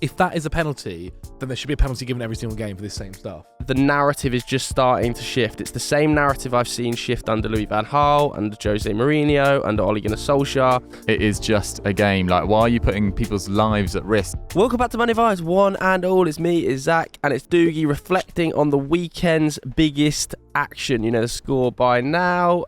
if that is a penalty, then there should be a penalty given every single game for this same stuff. The narrative is just starting to shift. It's the same narrative I've seen shift under Louis van Gaal, under Jose Mourinho, under Ole Gunnar Solskjaer. It is just a game. Like, why are you putting people's lives at risk? Welcome back to Money Vibes, one and all. It's me, it's Zach, and it's Doogie reflecting on the weekend's biggest action. You know the score by now.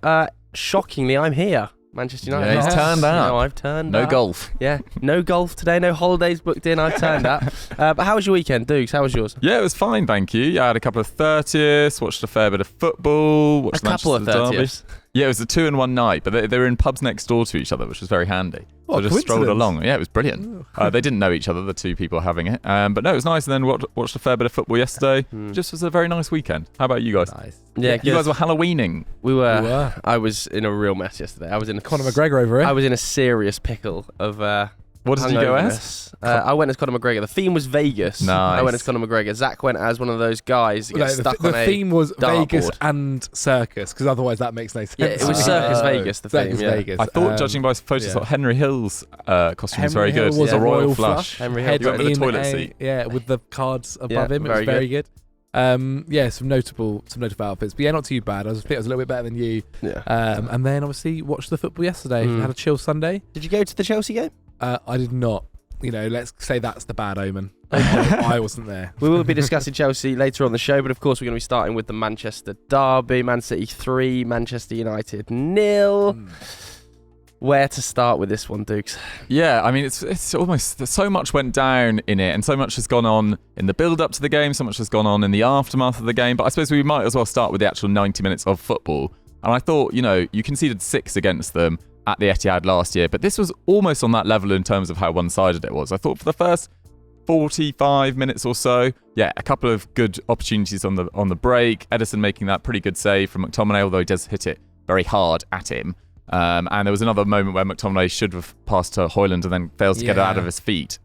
Shockingly, I'm here. Manchester United. Yeah, he's turned out. No, I've turned No up. golf. Yeah, no golf today, no holidays booked in, I've turned up. But how was your weekend, Dukes? How was yours? Yeah, it was fine, thank you. Yeah, I had a couple of 30ths, watched a fair bit of football, watched A couple of Manchester derby. 30ths? Yeah, it was a 2-in-1 night, but they were in pubs next door to each other, which was very handy. What So I just strolled coincidence. along. Yeah, it was brilliant. They didn't know each other, the two people having it. But no, it was nice. And then watched a fair bit of football yesterday. Just was a very nice weekend. How about you guys? Nice. Yeah, You guys were Halloweening. We were. We were. I was in a real mess yesterday. I was in Conor McGregor over here. I was in a serious pickle of What did you go as? I went as Conor McGregor. The theme was Vegas. Nice. I went as Conor McGregor. Zach went as one of those guys that gets stuck the on a theme was Vegas dartboard. and circus, because otherwise that makes no sense. Yeah, it was Circus Vegas, the Circus theme, yeah. Vegas. I thought, judging by photos, yeah. like Henry Hill's costume was very Henry good. Hill was It's a royal flush. Henry Head Hill. You went with the in toilet a- seat. Yeah, with the cards above Yeah, him. It was very very good. Yeah, some notable outfits. But yeah, not too bad. I think I was a little bit better than you. Yeah. And then obviously watched the football yesterday. Had a chill Sunday. Did you go to the Chelsea game? I did not. You know, let's say that's the bad omen. I wasn't there. We will be discussing Chelsea later on the show, but of course we're going to be starting with the Manchester derby. Man City 3, Manchester United 0. Where to start with this one, Dukes? Yeah, I mean, it's almost so much went down in it, and so much has gone on in the build-up to the game, so much has gone on in the aftermath of the game. But I suppose we might as well start with the actual 90 minutes of football. And I thought, you know, you conceded 6 against them at the Etihad last year, but this was almost on that level in terms of how one-sided it was. I thought for the first 45 minutes or so, yeah, a couple of good opportunities on the break. Ederson making that pretty good save from McTominay, although he does hit it very hard at him. And there was another moment where McTominay should have passed to Højlund and then fails to get it out of his feet.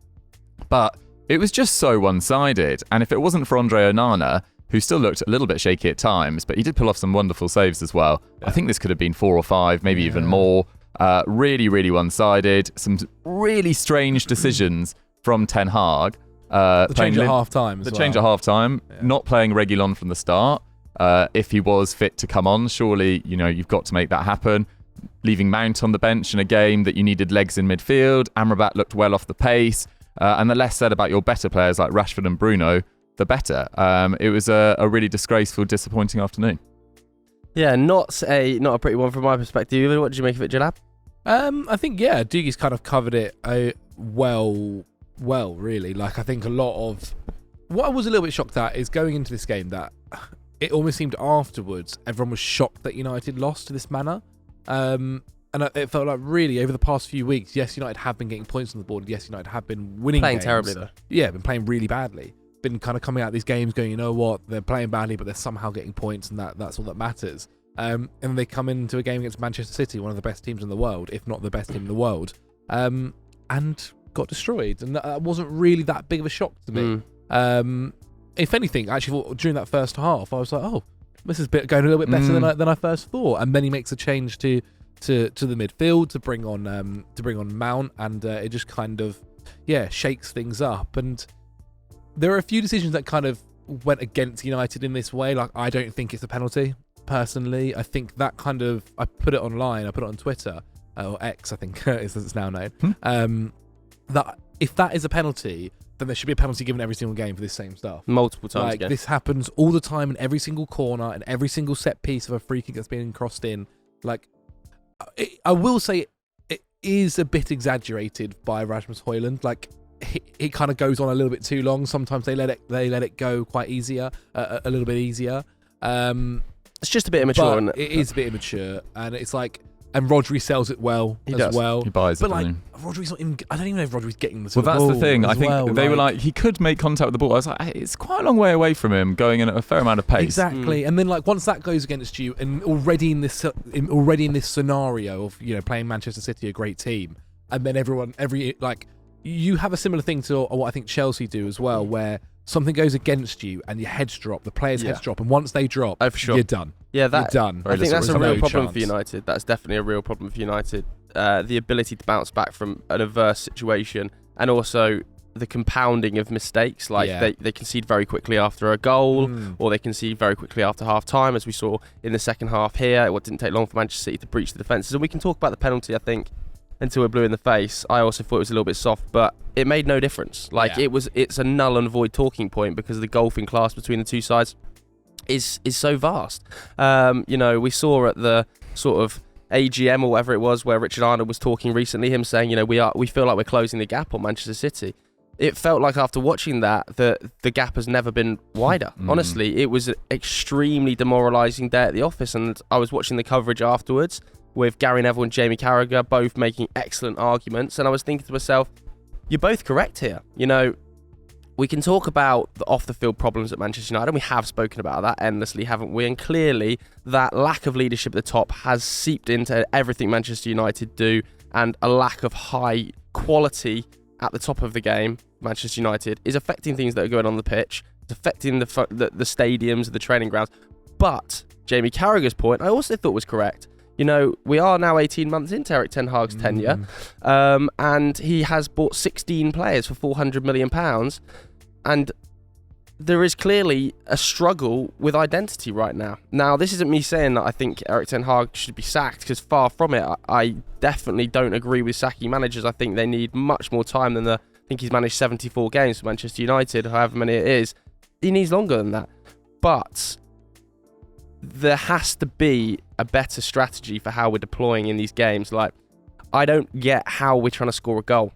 But it was just so one-sided. And if it wasn't for Andre Onana, who still looked a little bit shaky at times, but he did pull off some wonderful saves as well. Yeah. I think this could have been 4 or 5, maybe even more. Really, really one-sided. Some really strange decisions from Ten Hag. The change at half-time as well. The change at half-time, not playing Reguilon from the start. If he was fit to come on, surely, you know, you've got to make that happen. Leaving Mount on the bench in a game that you needed legs in midfield. Amrabat looked well off the pace. And the less said about your better players like Rashford and Bruno, the better. It was a really disgraceful, disappointing afternoon. Yeah, not a pretty one from my perspective. What did you make of it, Jalab? I think, yeah, Doogie's kind of covered it well, really. Like, I think a lot of... What I was a little bit shocked at is going into this game that it almost seemed afterwards everyone was shocked that United lost to this manner. And it felt like really over the past few weeks, yes, United have been getting points on the board. Yes, United have been winning Playing games. terribly, though. Yeah, been playing really badly. Been kind of coming out of these games going, you know what, they're playing badly, but they're somehow getting points, and that's all that matters. And they come into a game against Manchester City, one of the best teams in the world, if not the best team in the world, and got destroyed. And that wasn't really that big of a shock to me. If anything, actually, during that first half, I was like, oh, this is going a little bit better than I first thought. And then he makes a change to the midfield to bring on Mount, and it just kind of shakes things up. And there are a few decisions that kind of went against United in this way. Like, I don't think it's a penalty, personally. I think that kind of... I put it online. I put it on Twitter, or X, I think, as it's now known. That if that is a penalty, then there should be a penalty given every single game for this same stuff. Multiple times. Like, this happens all the time in every single corner and every single set piece of a free kick that's being crossed in. Like, I will say it is a bit exaggerated by Rasmus Højlund. Like, it kind of goes on a little bit too long. Sometimes they let it go quite a little bit easier. It's just a bit immature, isn't it? It is a bit immature, and it's like, and Rodri sells it well as well. He buys it, but like, Rodri's not even. I don't even know if Rodri's getting the. Well, that's the thing. I think well. they were like, he could make contact with the ball. I was like, it's quite a long way away from him, going in at a fair amount of pace. Exactly, and then like once that goes against you, and already in this scenario of, you know, playing Manchester City, a great team, and then you have a similar thing to what I think Chelsea do as well, where something goes against you and your heads drop, the players' heads drop, and once they drop, for sure. you're done. Yeah, you're done. I think that's a real problem chance for United. That's definitely a real problem for United. The ability to bounce back from an adverse situation, and also the compounding of mistakes. Like they concede very quickly after a goal, or they concede very quickly after half time, as we saw in the second half here. It didn't take long for Manchester City to breach the defences. And we can talk about the penalty, I think, until we're blue in the face. I also thought it was a little bit soft, but it made no difference. Like it's a null and void talking point because the golfing class between the two sides is so vast. We saw at the sort of AGM or whatever it was where Richard Arnold was talking recently, him saying, we feel like we're closing the gap on Manchester City. It felt like after watching that the gap has never been wider. Honestly, it was an extremely demoralising day at the office, and I was watching the coverage afterwards with Gary Neville and Jamie Carragher both making excellent arguments, and I was thinking to myself, you're both correct here. We can talk about the off-the-field problems at Manchester United, and we have spoken about that endlessly, haven't we? And clearly, that lack of leadership at the top has seeped into everything Manchester United do, and a lack of high quality at the top of the game, Manchester United, is affecting things that are going on the pitch. It's affecting the stadiums, the training grounds. But Jamie Carragher's point, I also thought was correct. We are now 18 months into Erik ten Hag's tenure, and he has bought 16 players for £400 million, and there is clearly a struggle with identity right now. Now, this isn't me saying that I think Erik ten Hag should be sacked, because far from it. I definitely don't agree with sacking managers. I think they need much more time than I think he's managed 74 games for Manchester United, however many it is. He needs longer than that. But there has to be a better strategy for how we're deploying in these games. Like, I don't get how we're trying to score a goal.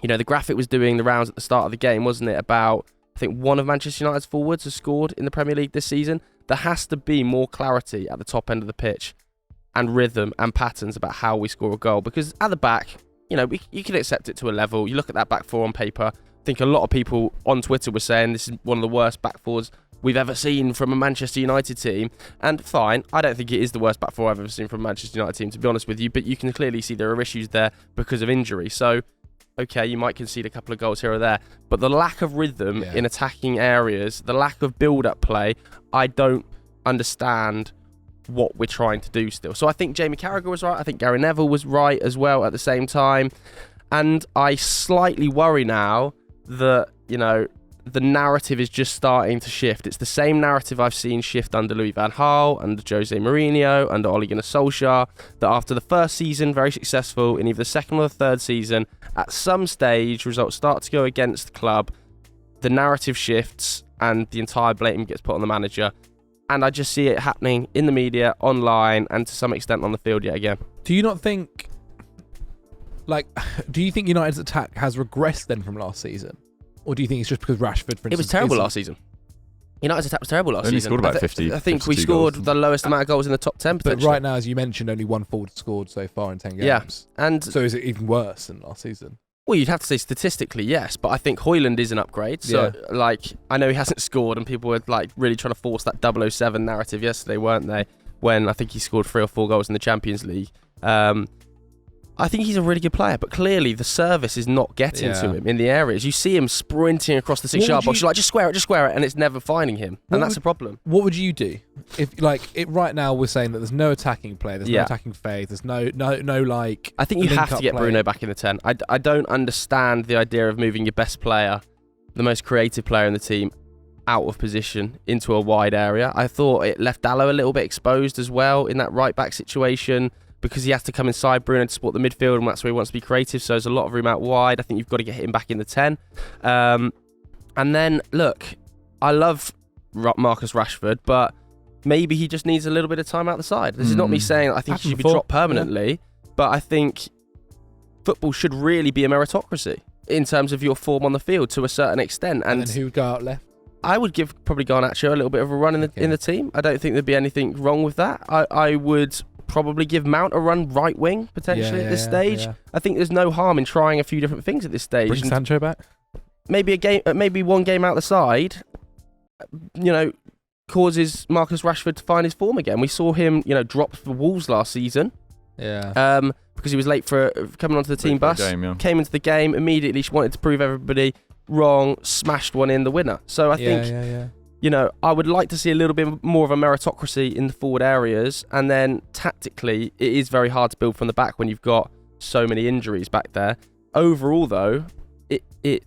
The graphic was doing the rounds at the start of the game, wasn't it? About, I think, one of Manchester United's forwards has scored in the Premier League this season. There has to be more clarity at the top end of the pitch and rhythm and patterns about how we score a goal. Because at the back, you can accept it to a level. You look at that back four on paper. I think a lot of people on Twitter were saying this is one of the worst back fours we've ever seen from a Manchester United team. And fine, I don't think it is the worst back four I've ever seen from a Manchester United team, to be honest with you, but you can clearly see there are issues there because of injury. So, okay, you might concede a couple of goals here or there, but the lack of rhythm in attacking areas, the lack of build-up play, I don't understand what we're trying to do still. So I think Jamie Carragher was right. I think Gary Neville was right as well at the same time. And I slightly worry now that, the narrative is just starting to shift. It's the same narrative I've seen shift under Louis van Gaal, under Jose Mourinho, under Ole Gunnar Solskjaer, that after the first season, very successful, in either the second or the third season, at some stage, results start to go against the club, the narrative shifts, and the entire blame gets put on the manager. And I just see it happening in the media, online, and to some extent on the field yet again. Do you not think, do you think United's attack has regressed then from last season? Or do you think it's just because Rashford, for instance... It was terrible last season. United's attack was terrible last season. Only scored about 50. I think we scored the lowest amount of goals in the top 10, potentially. But right now, as you mentioned, only one forward scored so far in 10 games. Yeah. And so is it even worse than last season? Well, you'd have to say statistically, yes. But I think Højlund is an upgrade. So, I know he hasn't scored, and people were, really trying to force that 007 narrative yesterday, weren't they? When I think he scored 3 or 4 goals in the Champions League. I think he's a really good player, but clearly the service is not getting to him in the areas. You see him sprinting across the 6-yard box. You're like, just square it, and it's never finding him. And that's a problem. What would you do? If, right now we're saying that there's no attacking play, there's no attacking phase, there's no I think you have to get Bruno back in the 10. I don't understand the idea of moving your best player, the most creative player in the team, out of position into a wide area. I thought it left Dalot a little bit exposed as well in that right-back situation, because he has to come inside Bruno to support the midfield, and that's where he wants to be creative, so there's a lot of room out wide. I think you've got to get him back in the 10. And then, look, I love Marcus Rashford, but maybe he just needs a little bit of time out the side. This is not me saying I think he should be dropped permanently, but I think football should really be a meritocracy in terms of your form on the field to a certain extent. And then who would go out left? I would give probably Garnacho a little bit of a run in the team. I don't think there'd be anything wrong with that. I would probably give Mount a run right wing potentially at this stage. Yeah. I think there's no harm in trying a few different things at this stage. Bring Sancho back. Maybe one game out the side, causes Marcus Rashford to find his form again. We saw him, drop for Wolves last season. Yeah. Because he was late for coming onto the team bus. Came into the game immediately. She wanted to prove everybody wrong. Smashed one in, the winner. So I think. I would like to see a little bit more of a meritocracy in the forward areas, and then tactically, it is very hard to build from the back when you've got so many injuries back there. Overall, though, it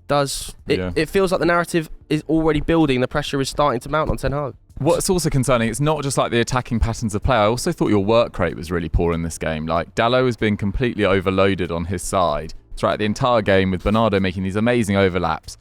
feels like the narrative is already building. The pressure is starting to mount on Ten Hag. What's also concerning, it's not just like the attacking patterns of play. I also thought your work rate was really poor in this game. Like, Dalot has been completely overloaded on his side throughout the entire game, with Bernardo making these amazing overlaps.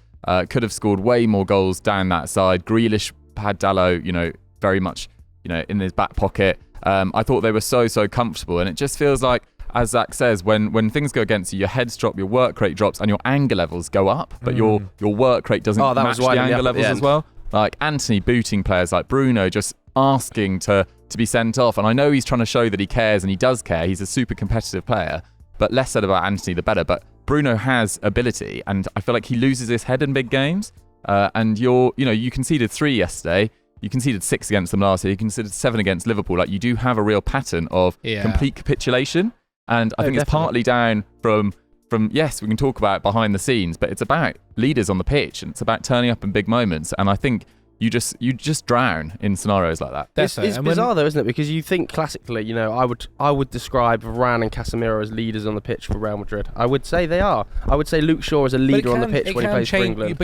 Could have scored way more goals down that side. Grealish had Dalot, very much, in his back pocket. I thought they were so comfortable, and it just feels like, as Zach says, when things go against you, your heads drop, your work rate drops, and your anger levels go up, but your work rate doesn't match the anger levels as well. Like Anthony booting players like Bruno, just asking to be sent off. And I know he's trying to show that he cares, and he does care. He's a super competitive player, but less said about Anthony, the better. But Bruno has ability, and I feel like he loses his head in big games. And you conceded 3 yesterday. You conceded 6 against them last year. You conceded 7 against Liverpool. Like, you do have a real pattern of complete capitulation. And I think it's partly down from yes, we can talk about behind the scenes, but it's about leaders on the pitch, and it's about turning up in big moments. And I think you just drown in scenarios like that. It's bizarre though, isn't it? Because you think classically, I would describe Varane and Casemiro as leaders on the pitch for Real Madrid. I would say they are. I would say Luke Shaw is a leader on the pitch when he plays for England.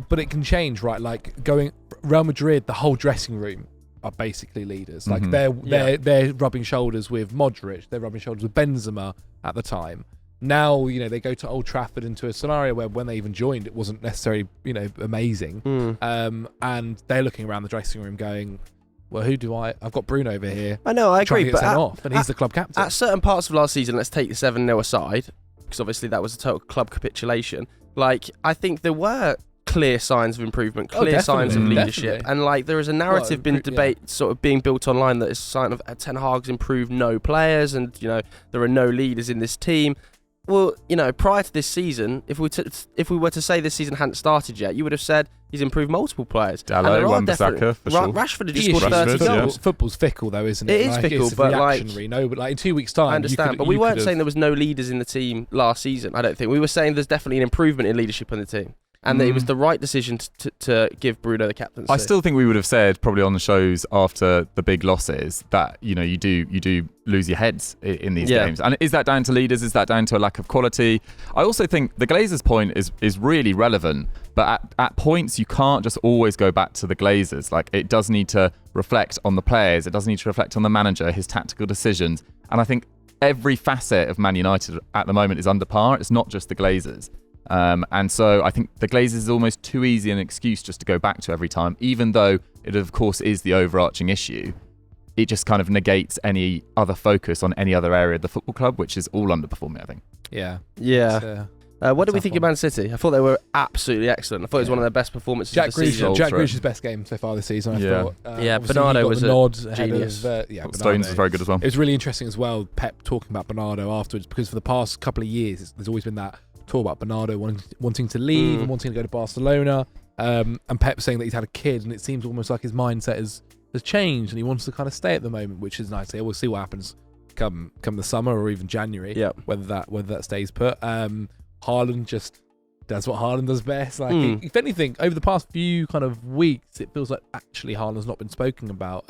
But it can change, right? Like, going Real Madrid, the whole dressing room are basically leaders. Like, they're rubbing shoulders with Modric, they're rubbing shoulders with Benzema at the time. Now, they go to Old Trafford into a scenario where when they even joined, it wasn't necessarily, amazing. And they're looking around the dressing room going, well, I've got Bruno over here. I know, I agree, but and he's the club captain. At certain parts of last season, let's take the 7-0 aside, because obviously that was a total club capitulation. Like, I think there were clear signs of improvement, signs of leadership, and there is a narrative sort of being built online that is a sign of Ten Hag's improved no players, and there are no leaders in this team. Well, prior to this season, if we were to say this season hadn't started yet, you would have said he's improved multiple players. Dalot, Wan-Bissaka, for sure. Rashford had just scored 30 goals. Football's fickle, though, isn't it? It is fickle, but but in 2 weeks' time, I understand. But we weren't saying there was no leaders in the team last season. I don't think we were saying there's definitely an improvement in leadership in the team. And that it was the right decision to give Bruno the captaincy. I still think we would have said, probably on the shows after the big losses, that you do lose your heads in these games. And is that down to leaders? Is that down to a lack of quality? I also think the Glazers' point is really relevant, but at points you can't just always go back to the Glazers. Like, it does need to reflect on the players. It does need to reflect on the manager, his tactical decisions. And I think every facet of Man United at the moment is under par. It's not just the Glazers. And so I think the Glazers is almost too easy an excuse just to go back to every time, even though it of course is the overarching issue. It just kind of negates any other focus on any other area of the football club, which is all underperforming, I think. Yeah. What did we think of Man City? I thought they were absolutely excellent. I thought it was one of their best performances of the season. Jack Grealish's best game so far this season, I thought. Bernardo was a nod genius. Stones was very good as well. It was really interesting as well, Pep talking about Bernardo afterwards, because for the past couple of years, there's always been that talk about Bernardo wanting to leave and wanting to go to Barcelona, and Pep saying that he's had a kid, and it seems almost like his mindset has changed, and he wants to kind of stay at the moment, which is nice. We'll see what happens come the summer or even January, whether that stays put. Haaland just does what Haaland does best. Like, if anything, over the past few kind of weeks, it feels like actually Haaland's not been spoken about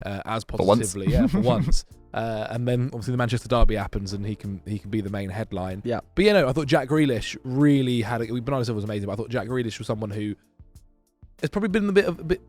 as positively for once. And then obviously the Manchester derby happens, and he can be the main headline. Yeah. But I thought Jack Grealish really had it. Bernardo Silva was amazing, but I thought Jack Grealish was someone who has probably been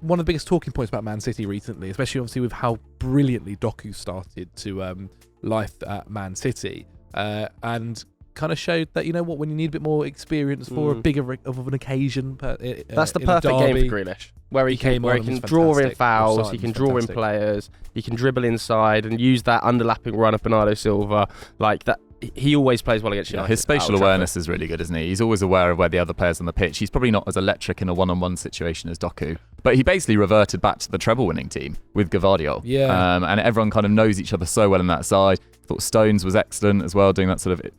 one of the biggest talking points about Man City recently, especially obviously with how brilliantly Doku started to life at Man City, and kind of showed that when you need a bit more experience for a bigger of an occasion. That's the perfect game for Grealish, where he can draw in fouls, he can draw in players, he can dribble inside and use that underlapping run of Bernardo Silva like that. He always plays well against United. His spatial awareness is really good, isn't he? He's always aware of where the other players on the pitch. He's probably not as electric in a one-on-one situation as Doku, but he basically reverted back to the treble-winning team with Gvardiol. And everyone kind of knows each other so well in that side. I thought Stones was excellent as well, doing that sort of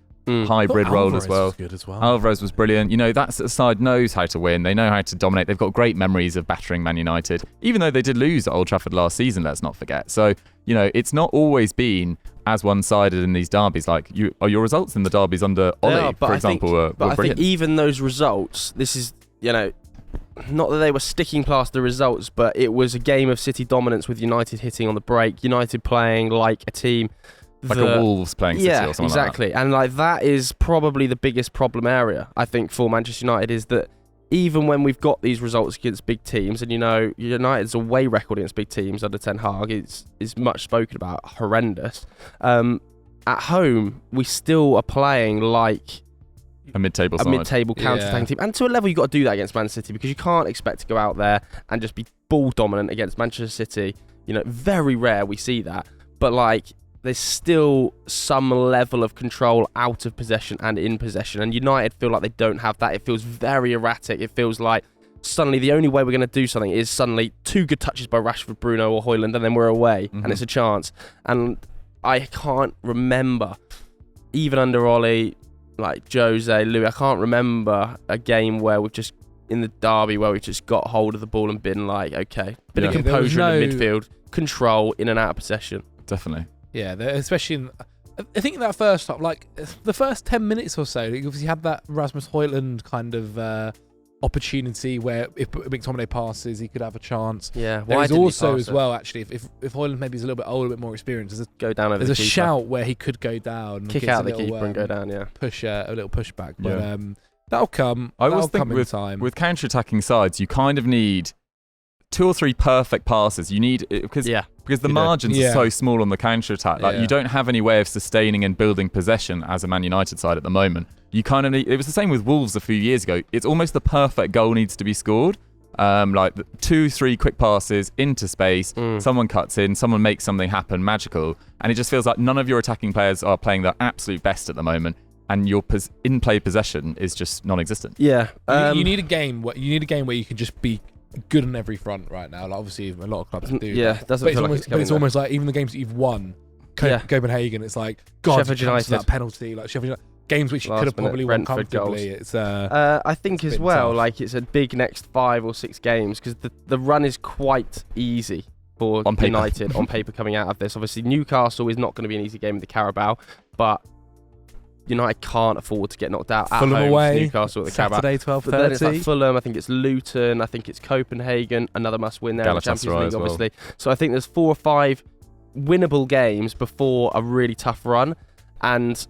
hybrid role as well. Was good as well. Alvarez was brilliant. That side knows how to win. They know how to dominate. They've got great memories of battering Man United, even though they did lose at Old Trafford last season, let's not forget. So, it's not always been as one-sided in these derbies. Like, your results in the derbies under Ole, for example, were brilliant. I think even those results, this is, not that they were sticking past the results, but it was a game of City dominance with United hitting on the break, United playing like a team. Like a Wolves playing City or something exactly. like that. And like that is probably the biggest problem area, I think, for Manchester United, is that even when we've got these results against big teams, and United's away record against big teams under Ten Hag is much spoken about, horrendous. At home, we still are playing like a mid-table counter-attacking team. And to a level, you've got to do that against Man City, because you can't expect to go out there and just be ball dominant against Manchester City. Very rare we see that. But like, there's still some level of control out of possession and in possession. And United feel like they don't have that. It feels very erratic. It feels like suddenly the only way we're going to do something is suddenly 2 good touches by Rashford, Bruno or Højlund, and then we're away. And it's a chance. And I can't remember, even under Ollie, like Jose, Louis, I can't remember a game where we've just, in the derby, where we've just got hold of the ball and been like, okay, bit of composure in the midfield, control in and out of possession. Definitely. Yeah, especially I think that first half, like the first 10 minutes or so, you obviously had that Rasmus Højlund kind of opportunity where if McTominay passes, he could have a chance. Yeah, there's also as well, actually, if Højlund maybe is a little bit older, a bit more experienced, there's a shout where he could go down, kick out the keeper and go down. Yeah, push a little pushback, but that'll come. I always think in time. With counter-attacking sides, you kind of need 2 or 3 perfect passes. You need because the margins are so small on the counter-attack. Like you don't have any way of sustaining and building possession as a Man United side at the moment. You kind of need. It was the same with Wolves a few years ago. It's almost the perfect goal needs to be scored. Like 2-3 quick passes into space, someone cuts in, someone makes something happen, magical, and it just feels like none of your attacking players are playing their absolute best at the moment, and your in-play possession is just non-existent. Yeah, you need a game where you can just be good on every front right now. Like obviously, a lot of clubs do. Yeah, but it's almost like even the games that you've won, Copenhagen, it's like Sheffield United, that penalty, like Sheffield United. Games which you could have probably won comfortably. It's I think as well, tough. Like it's a big next 5 or 6 games, because the run is quite easy for United on paper coming out of this. Obviously, Newcastle is not going to be an easy game in the Carabao, but United can't afford to get knocked out at Fulham home away, Newcastle at the Saturday, Carabao. 12:30. Then it's like Fulham, I think it's Luton, I think it's Copenhagen, another must win there in the Champions League, obviously. So I think there's 4 or 5 winnable games before a really tough run, and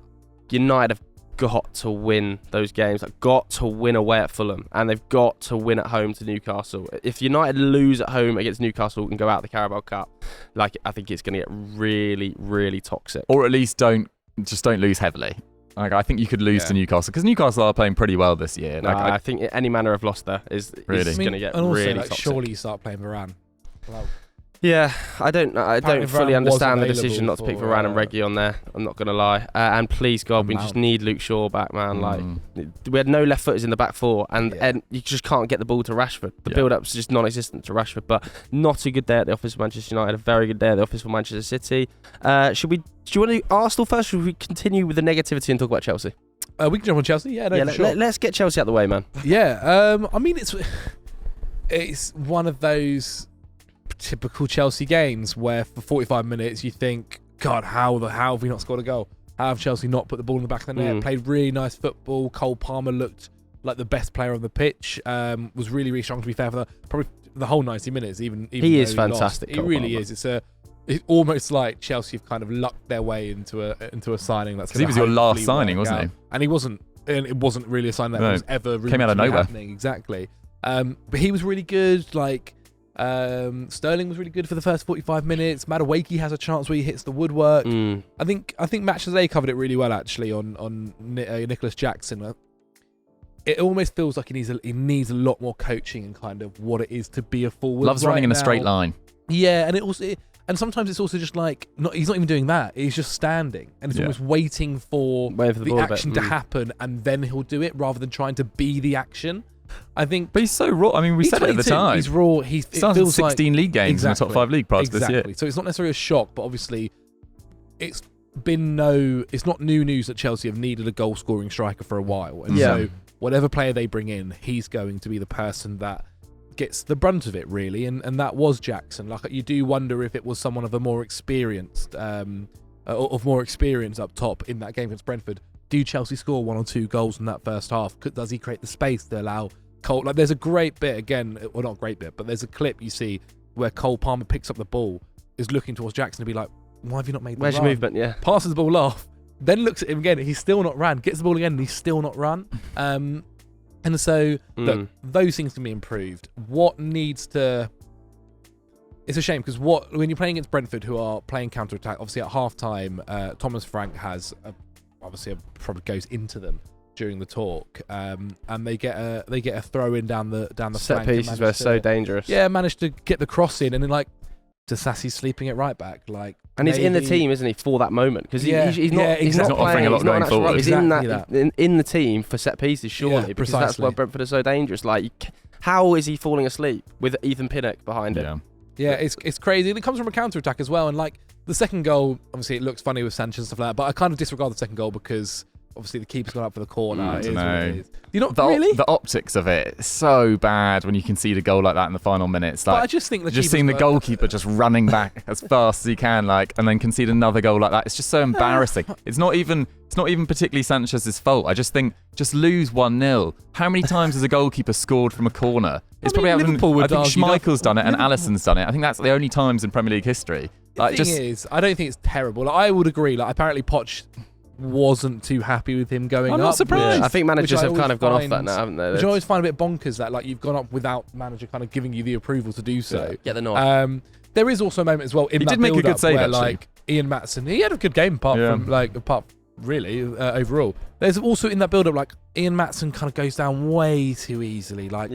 United have got to win those games. Like, got to win away at Fulham, and they've got to win at home to Newcastle. If United lose at home against Newcastle and go out the Carabao Cup, like I think it's going to get really, really toxic. Or at least don't lose heavily. Like, I think you could lose to Newcastle, because Newcastle are playing pretty well this year. Like, I think any manner of loss there is going to get really toxic. Surely you start playing Varane. Well, yeah, I don't fully understand the decision not to pick Varane and Reggie on there. I'm not going to lie. And please, God, we just need Luke Shaw back, man. Like, we had no left footers in the back 4, and you just can't get the ball to Rashford. The build-up's just non-existent to Rashford. But not a good day at the office for Manchester United. A very good day at the office for Manchester City. Do you want to do Arsenal first, or should we continue with the negativity and talk about Chelsea? We can jump on Chelsea. Yeah, sure. Let's get Chelsea out the way, man. Yeah. I mean, it's one of those typical Chelsea games where for 45 minutes you think, God, how have we not scored a goal? How have Chelsea not put the ball in the back of the net? Played really nice football. Cole Palmer looked like the best player on the pitch. Was really, really strong, to be fair, for probably the whole 90 minutes. Even he is fantastic. He really is. It's almost like Chelsea have kind of lucked their way into a signing. That's because he was your last signing, wasn't he? And he wasn't. And it wasn't really a sign that was ever really came out of nowhere. Happening. Exactly. But he was really good. Like, Sterling was really good for the first 45 minutes. Madueke has a chance where he hits the woodwork. I think Match Today covered it really well, actually, on Nicholas Jackson. It almost feels like he needs a lot more coaching and kind of what it is to be a forward. Loves running in a straight line. Yeah, and sometimes it's also just like he's not even doing that. He's just standing and he's almost waiting for the action to happen, and then he'll do it rather than trying to be the action. I think, but he's so raw. I mean, we said it at the time. He's raw. He started 16 league games in the top 5 league prize this year. So it's not necessarily a shock, but obviously, it's not new news that Chelsea have needed a goal-scoring striker for a while, and so whatever player they bring in, he's going to be the person that gets the brunt of it, really, and that was Jackson. Like, you do wonder if it was someone of a more experienced, of more experience up top in that game against Brentford. Do Chelsea score 1 or 2 goals in that first half? Does he create the space to allow Cole? Like, there's a great bit again, well, not a great bit, but there's a clip you see where Cole Palmer picks up the ball, is looking towards Jackson to be like, why have you not made the Where's run? your movement? Yeah. Passes the ball off, then looks at him again. He's still not ran. Gets the ball again, and he's still not run. And so look, those things can be improved. What needs to... It's a shame because when you're playing against Brentford, who are playing counter-attack, obviously at half-time, Thomas Frank has probably goes into them during the talk, and they get a throw in down the set flank. pieces were so dangerous. Yeah, managed to get the cross in, and then Disasi's sleeping it right back. And he's in the team, isn't he, for that moment? Because he's not offering a lot going forward. He's in the team for set pieces, surely, because that's why Brentford are so dangerous. How is he falling asleep with Ethan Pinnock behind him? Yeah, it's crazy. And it comes from a counter-attack as well. And the second goal, obviously it looks funny with Sanchez and stuff like that, but I kind of disregard the second goal because obviously the keeper's gone up for the corner. It is what it is. You not really? The optics of it is so bad when you concede a goal like that in the final minutes. But I just think just seeing the goalkeeper just running back as fast as he can, and then concede another goal like that. It's just so embarrassing. It's not even particularly Sanchez's fault. I just think lose 1-0. How many times has a goalkeeper scored from a corner? It's probably happened. I think Schmeichel's done it and Alisson's done it. I think that's the only times in Premier League history. The thing is, I don't think it's terrible. I would agree. Apparently Poch wasn't too happy with him going up. I'm not surprised. I think managers have kind of gone off that now, haven't they? Which I always find a bit bonkers that you've gone up without manager kind of giving you the approval to do so. Yeah, they're not. There is also a moment as well in that build-up where Ian Maatsen, he had a good game apart really overall. There's also in that build-up Ian Maatsen kind of goes down way too easily. Fights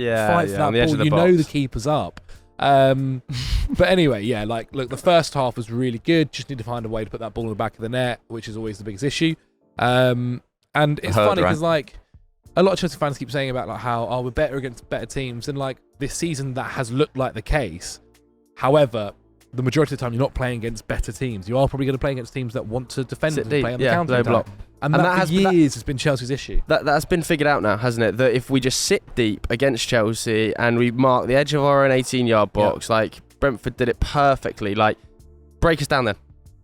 that ball, the keeper's up. But anyway, look, the first half was really good. Just need to find a way to put that ball in the back of the net, which is always the biggest issue. And it's funny because a lot of Chelsea fans keep saying about how we're better against better teams, and this season that has looked like the case. However, the majority of the time you're not playing against better teams. You are probably going to play against teams that want to defend and play on the counter block. And that for years has been Chelsea's issue. That's been figured out now, hasn't it? That if we just sit deep against Chelsea and we mark the edge of our own 18-yard box, Brentford did it perfectly. Break us down then.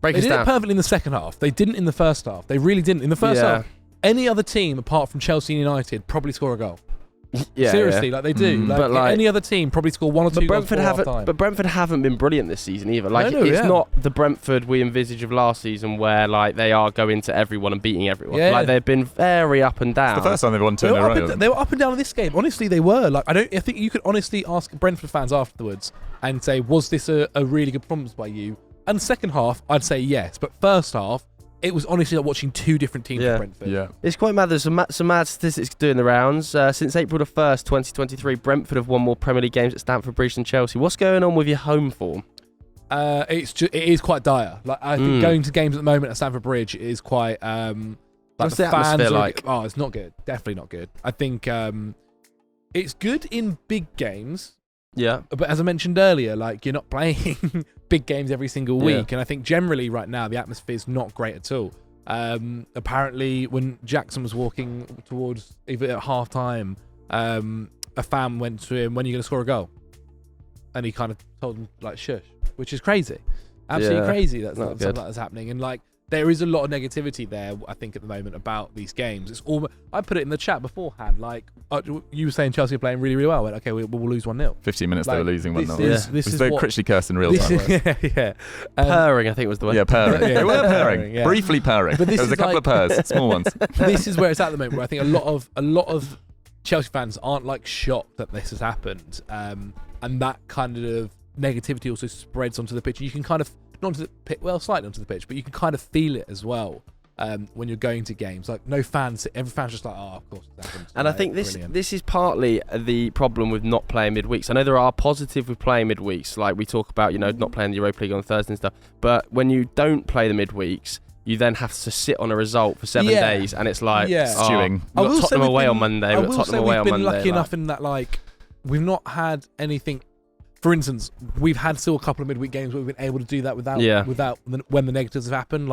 They did it perfectly in the second half. They didn't in the first half. They really didn't. In the first half, any other team apart from Chelsea and United probably score a goal. Seriously, they do. But any other team probably score one or two goals before half-time. But Brentford haven't been brilliant this season either. It's not the Brentford we envisage of last season where they are going to everyone and beating everyone. They've been very up and down. It's the first time they've won 2 in a row. They were up and down in this game. Honestly, they were. I think you could honestly ask Brentford fans afterwards and say, was this a really good performance by you? And second half, I'd say yes. But first half, it was honestly like watching two different teams for Brentford. Yeah. It's quite mad. There's some mad statistics doing the rounds. Since April the 1st, 2023, Brentford have won more Premier League games at Stamford Bridge than Chelsea. What's going on with your home form? It is quite dire. I think going to games at the moment at Stamford Bridge is quite what's the atmosphere like? Oh, it's not good. Definitely not good. I think it's good in big games. Yeah. But as I mentioned earlier, you're not playing big games every single week. And I think generally right now the atmosphere is not great at all. Apparently when Jackson was walking towards either at half time, a fan went to him, when are you going to score a goal? And he kind of told him shush, which is crazy. Absolutely crazy that's something that's happening. And there is a lot of negativity there, I think, at the moment about these games. It's almost, I put it in the chat beforehand. You were saying Chelsea are playing really, really well. I went, okay, we'll lose 1-0. 15 minutes they were losing 1-0. This is they were critically cursed in real time. Purring, I think, was the word. Yeah, purring. They were purring. Briefly purring. But there was a couple of purrs, small ones. This is where it's at the moment, where I think a lot of Chelsea fans aren't shocked that this has happened. And that kind of negativity also spreads onto the pitch. You can kind of, not onto the pitch, slightly onto the pitch, but you can kind of feel it as well when you're going to games. No fans, every fan's just of course it happened. And I think this is partly the problem with not playing midweeks. I know there are positives with playing midweeks, we talk about, not playing the Europa League on Thursday and stuff, but when you don't play the midweeks, you then have to sit on a result for 7 days, and it's stewing. We've got Tottenham away on Monday. We've been lucky enough in that we've not had anything. For instance, we've had still a couple of midweek games where we've been able to do that without when the negatives have happened.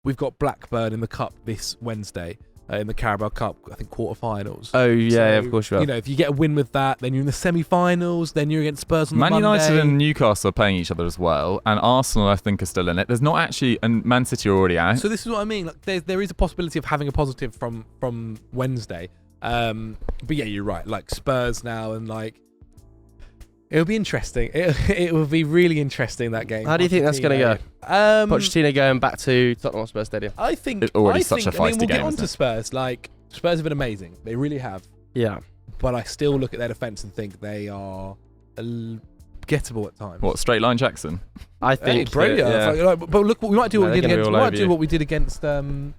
We've got Blackburn in the cup this Wednesday in the Carabao Cup, I think quarterfinals. Oh yeah, of course you are. If you get a win with that, then you're in the semi-finals. Then you're against Spurs on the Monday. Man United and Newcastle are playing each other as well, and Arsenal I think are still in it. There's not actually, and Man City are already out. So this is what I mean. There is a possibility of having a positive from Wednesday. But yeah, you're right. Spurs now and It'll be interesting. It will be really interesting, that game. How do you think that's going to go? Pochettino going back to Tottenham Hotspur Stadium. I think it's already such a feisty we'll game. Get on to Spurs. Like, Spurs have been amazing. They really have. Yeah. But I still look at their defence and think they are gettable at times. What, straight line Jackson? I think. Brilliant. Yeah. But look, we might do what we did against. We might do what we did against Arsenal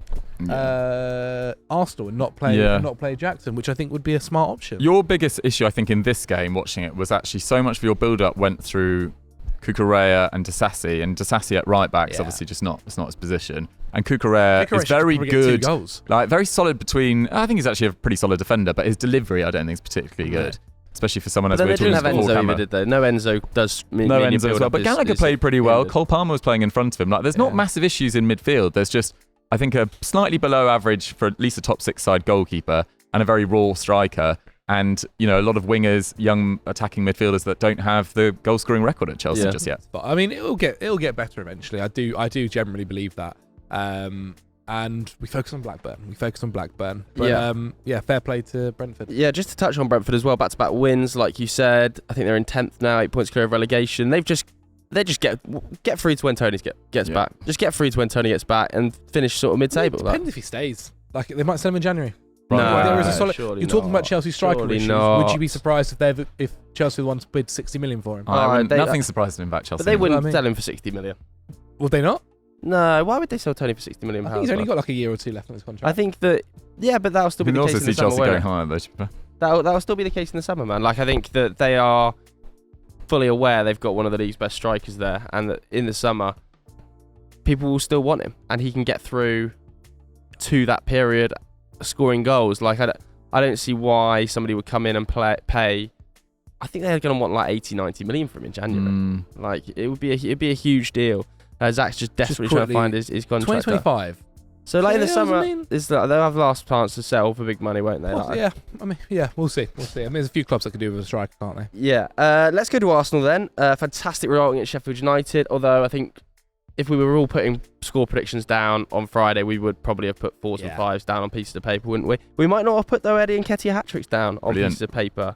and not play Jackson, which I think would be a smart option. Your biggest issue, I think, in this game, watching it, was actually so much of your build-up went through Cucurella and Disasi, and Disasi at right back is obviously just not. It's not his position. And Cucurella is very good, like very solid between. I think he's actually a pretty solid defender, but his delivery, I don't think, is particularly good. Especially for someone as we're talking about. They didn't have Enzo either, did they? No Enzo does. No Enzo as well. But Gallagher played pretty well. Cole Palmer was playing in front of him. Like, there's not massive issues in midfield. There's just, I think, a slightly below average for at least a top 6 side goalkeeper and a very raw striker. And, you know, a lot of wingers, young attacking midfielders that don't have the goal scoring record at Chelsea just yet. But I mean, it'll get better eventually. I do generally believe that. And we focus on Blackburn. But, fair play to Brentford. Yeah, just to touch on Brentford as well, back-to-back wins, like you said. I think they're in 10th now, 8 points clear of relegation. They just get free to when Tony gets back. Just get free to when Tony gets back and finish sort of mid-table. It depends if he stays. Like, they might sell him in January. Right. There is a solid. You're talking about Chelsea striker Surely issues. not. Would you be surprised if Chelsea once bid 60 million for him? Nothing surprised him about Chelsea. But they wouldn't sell him for 60 million. Would they not? No, why would they sell Tony for 60 million pounds? I think he's only got like a year or two left on his contract. I think that, but that'll still be the case in the summer. Chelsea going higher, though. That'll still be the case in the summer, man. Like, I think that they are fully aware they've got one of the league's best strikers there, and that in the summer, people will still want him, and he can get through to that period scoring goals. Like, I don't see why somebody would come in and pay. I think they're going to want like 80, 90 million from him in January. Like, it'd be a huge deal. Zach's just desperately trying to find his contract. 2025. So, like, in the summer, they'll have the last chance to sell for big money, won't they? We'll see. I mean, there's a few clubs that could do with a striker, can't they? Yeah. Let's go to Arsenal then. Fantastic result against Sheffield United, although I think if we were all putting score predictions down on Friday, we would probably have put 4s and 5s down on pieces of paper, wouldn't we? We might not have put, though, Eddie and Nketiah hat-tricks down on pieces of paper.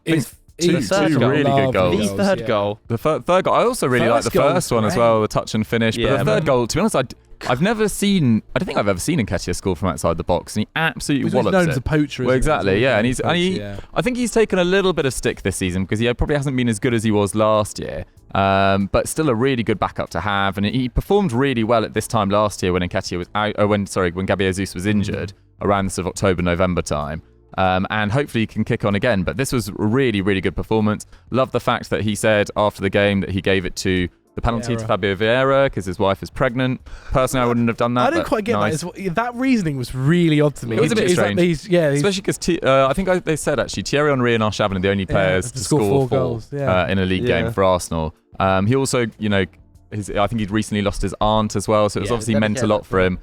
Two really good goals. The third goal. The third goal. I also really like the first one as well, the touch and finish. But the third goal, to be honest, I've never seen. I don't think I've ever seen Nketiah score from outside the box, and he absolutely wallops it. He's known as a poacher. Well, exactly, yeah. And I think he's taken a little bit of stick this season because he probably hasn't been as good as he was last year. But still a really good backup to have, and he performed really well at this time last year when Nketiah was out. When Gabriel Jesus was injured around the sort of October-November time. And hopefully he can kick on again. But this was a really, really good performance. Love the fact that he said after the game that he gave it to the penalty to Fabio Vieira because his wife is pregnant. Personally, I wouldn't have done that. I didn't quite get that. That reasoning was really odd to me. It was a bit strange. Especially because I think they said actually Thierry Henry and Arshavin are the only players to score 4 goals in a league game for Arsenal. He also, I think he'd recently lost his aunt as well, so it was obviously meant a lot for him.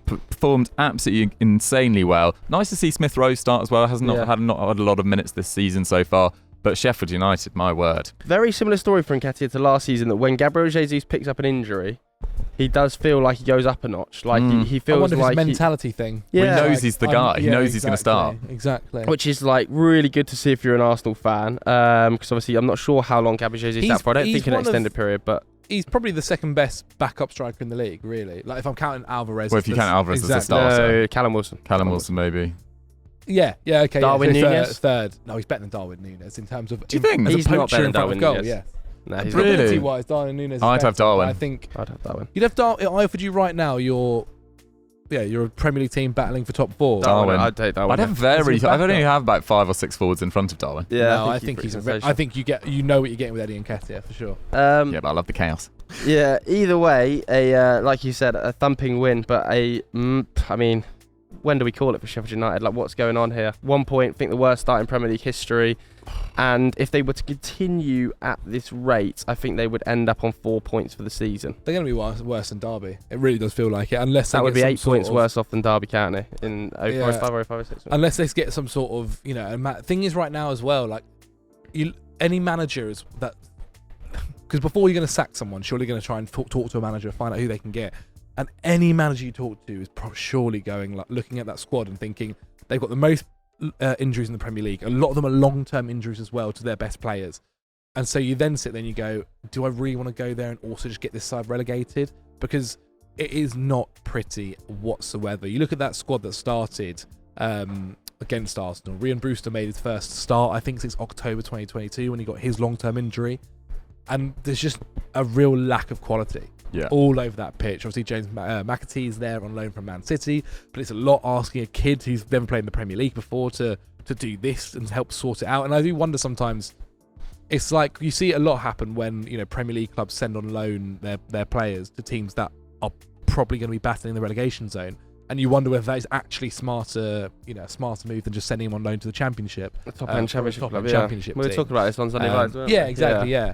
Performed absolutely insanely well. Nice to see Smith Rowe start as well. Hasn't had a lot of minutes this season so far. But Sheffield United, my word. Very similar story for Nketiah to last season, that when Gabriel Jesus picks up an injury, he does feel like he goes up a notch. Like he feels I wonder like if it's a mentality thing. Yeah, he knows he's the guy. He knows he's going to start. Exactly. Which is like really good to see if you're an Arsenal fan. Because obviously I'm not sure how long Gabriel Jesus is out for. I don't think an extended period, but he's probably the second best backup striker in the league, really. Like, if I'm counting Alvarez. Well, if you count Alvarez as a starter. No, Callum Wilson Maybe. Yeah, okay. Darwin Núñez? Third. No, he's better than Darwin Núñez in terms of. Do you think? He's not better than Darwin Núñez? Yeah. No, he's really? Ability-wise, Darwin Núñez is I'd have Darwin. I think I'd have Darwin. You'd have Darwin. I offered you right now you're a Premier League team battling for top 4. Darwin. I'd take Darwin. I'd only have about 5 or 6 forwards in front of Darwin. Yeah, no, I think he's. I think you know what you're getting with Eddie Nketiah for sure. Yeah, but I love the chaos. Yeah. Either way, like you said, a thumping win, but I mean, when do we call it for Sheffield United? Like, what's going on here? 1 point, I think the worst start in Premier League history. And if they were to continue at this rate, I think they would end up on 4 points for the season. They're going to be worse than Derby. It really does feel like it. Unless that would be 8 points worse off than Derby County in 05 or 06. Unless they get some sort of, thing is right now as well, like, any manager is that. Because before you're going to sack someone, surely you're going to try and talk to a manager, find out who they can get. And any manager you talk to is surely going, like, looking at that squad and thinking they've got the most injuries in the Premier League. A lot of them are long-term injuries as well to their best players. And so you then sit there and you go, do I really want to go there and also just get this side relegated? Because it is not pretty whatsoever. You look at that squad that started against Arsenal. Ryan Brewster made his first start, I think, since October 2022 when he got his long-term injury. And there's just a real lack of quality all over that pitch. Obviously, James McAtee is there on loan from Man City, but it's a lot asking a kid who's never played in the Premier League before to do this and help sort it out. And I do wonder sometimes, it's like you see a lot happen when, you know, Premier League clubs send on loan their players to teams that are probably going to be battling the relegation zone. And you wonder whether that is actually a smarter move than just sending him on loan to the Championship. The top-end Championship club, Championship we were talking about this on Sunday night, weren't we? Yeah, exactly, yeah.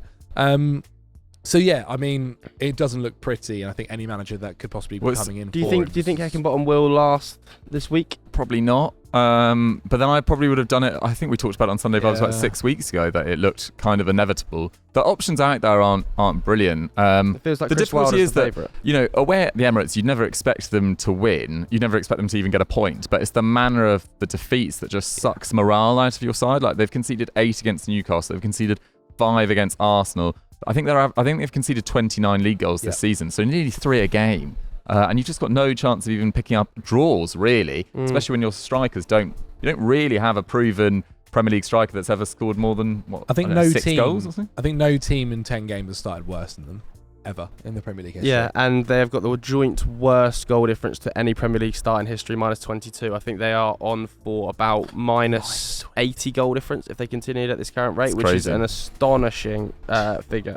So yeah, I mean, it doesn't look pretty, and I think any manager that could possibly be coming in. Do you think Heckingbottom will last this week? Probably not. But then I probably would have done it. I think we talked about it on Sunday Vibes about 6 weeks ago that it looked kind of inevitable. The options out there aren't brilliant. It feels like the Chris difficulty Wilder's is the that favourite. you know, away at the Emirates, you'd never expect them to win. You'd never expect them to even get a point. But it's the manner of the defeats that just sucks morale out of your side. Like they've conceded 8 against Newcastle. They've conceded 5 against Arsenal. I think they've conceded 29 league goals this season, so nearly 3 a game. And you've just got no chance of even picking up draws, really, especially when your strikers don't really have a proven Premier League striker that's ever scored more than, no 6 goals or something? I think no team in 10 games has started worse than them, ever, in the Premier League history. Yeah, and they've got the joint worst goal difference to any Premier League start in history, minus 22. I think they are on for about minus 80 goal difference if they continued at this current rate, which is an astonishing figure,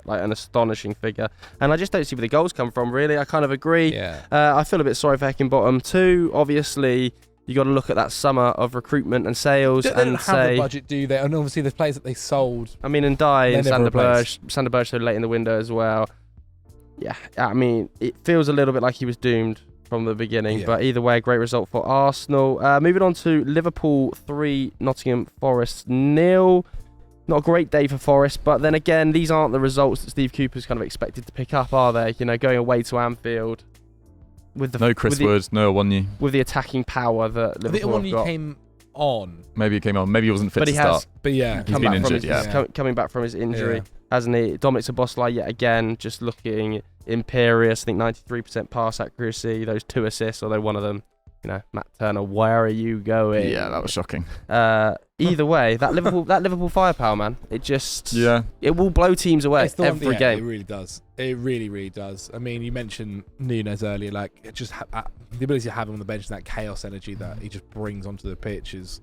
And I just don't see where the goals come from, really. I kind of agree. Yeah. I feel a bit sorry for Heckingbottom too. Obviously, you got to look at that summer of recruitment and sales They don't have the budget, do they? And obviously the players that they sold. I mean, and Sander Berge so late in the window as well. Yeah, I mean, it feels a little bit like he was doomed from the beginning, but either way, a great result for Arsenal. Moving on to Liverpool 3, Nottingham Forest 0. Not a great day for Forest, but then again, these aren't the results that Steve Cooper's kind of expected to pick up, are they? You know, going away to Anfield with no Chris Wood, no Awoniyi, with the attacking power that Liverpool have got. Came on. Maybe he came on. Maybe he wasn't fit to start. But yeah, he's been injured. Coming back from his injury, hasn't he? Dominic Szoboszlai yet again, just looking imperious. I think 93% pass accuracy. Those 2 assists, although one of them, you know, Matt Turner. Where are you going? Yeah, that was shocking. Either way, that Liverpool firepower, man. It just it will blow teams away every game. It really does. It really, really does. I mean, you mentioned Nunes earlier. Like, it just the ability to have him on the bench and that chaos energy that he just brings onto the pitch is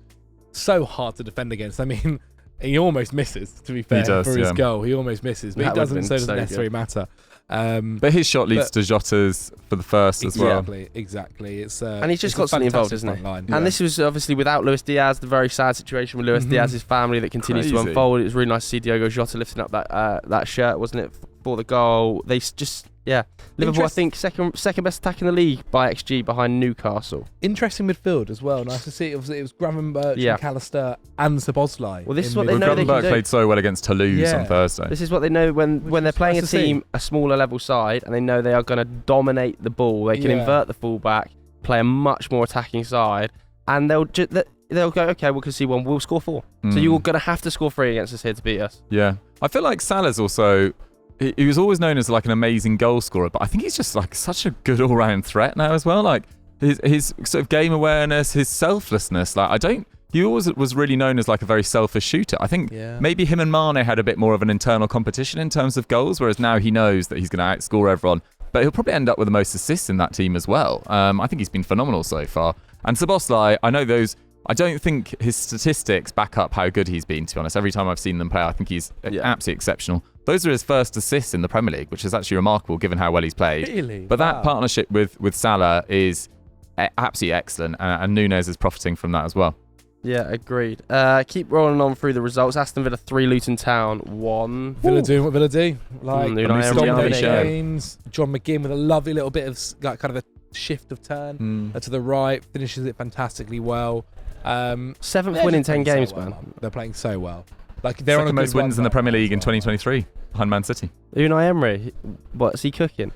so hard to defend against. I mean, he almost misses, to be fair, for his goal. He almost misses, but he doesn't, so it doesn't necessarily matter. But his shot leads to Jota's for the first as well. Exactly. It's and he's just constantly involved, isn't he? And this was obviously without Luis Diaz, the very sad situation with Luis Diaz's family that continues to unfold. It was really nice to see Diogo Jota lifting up that shirt, wasn't it, for the goal. They just Liverpool, I think, second best attack in the league by XG behind Newcastle. Interesting midfield as well. Nice to see. Obviously, it was Gravenberch, McAllister, and Szoboszlai. Well, this is what they know they can do. Gravenberch played so well against Toulouse on Thursday. This is what they know when they're playing a smaller level side, and they know they are going to dominate the ball. They can invert the fullback, play a much more attacking side, and they'll go, okay, we can see one. We'll score 4. So you're going to have to score 3 against us here to beat us. Yeah, I feel like Salah's also. He was always known as like an amazing goal scorer, but I think he's just like such a good all-round threat now as well. Like his sort of game awareness, his selflessness. He always was really known as like a very selfish shooter. I think maybe him and Mane had a bit more of an internal competition in terms of goals, whereas now he knows that he's going to outscore everyone. But he'll probably end up with the most assists in that team as well. I think he's been phenomenal so far. And Szoboszlai, I know those. I don't think his statistics back up how good he's been, to be honest. Every time I've seen them play, I think he's absolutely exceptional. Those are his first assists in the Premier League, which is actually remarkable given how well he's played. Really? But that partnership with Salah is absolutely excellent, and Nunes is profiting from that as well. Yeah, agreed. Keep rolling on through the results. Aston Villa 3, Luton Town 1. Villa doing what Villa do. Like, dominating games. John McGinn with a lovely little bit of like, kind of a shift of turn to the right, finishes it fantastically well. 7th win in 10 games, man. They're playing so well. Like, they're second most wins in the Premier League in 2023 behind Man City. Unai Emery, what's he cooking?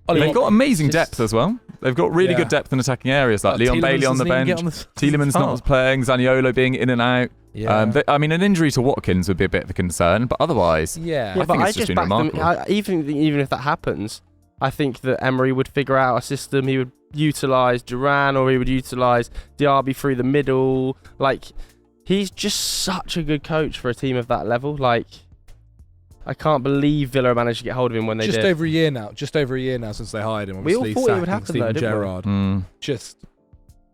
They've got amazing depth as well. They've got really good depth in attacking areas, like Leon Bailey on the bench, Tielemans not playing, Zaniolo being in and out. Yeah. I mean, an injury to Watkins would be a bit of a concern, but otherwise, I think it's just been remarkable. Even if that happens, I think that Emery would figure out a system. He would utilise Duran, or he would utilise Diaby through the middle. Like, he's just such a good coach for a team of that level. Like, I can't believe Villa managed to get hold of him when they did. Just over a year now since they hired him. Obviously, we all thought it would happen, Steven though, Gerrard.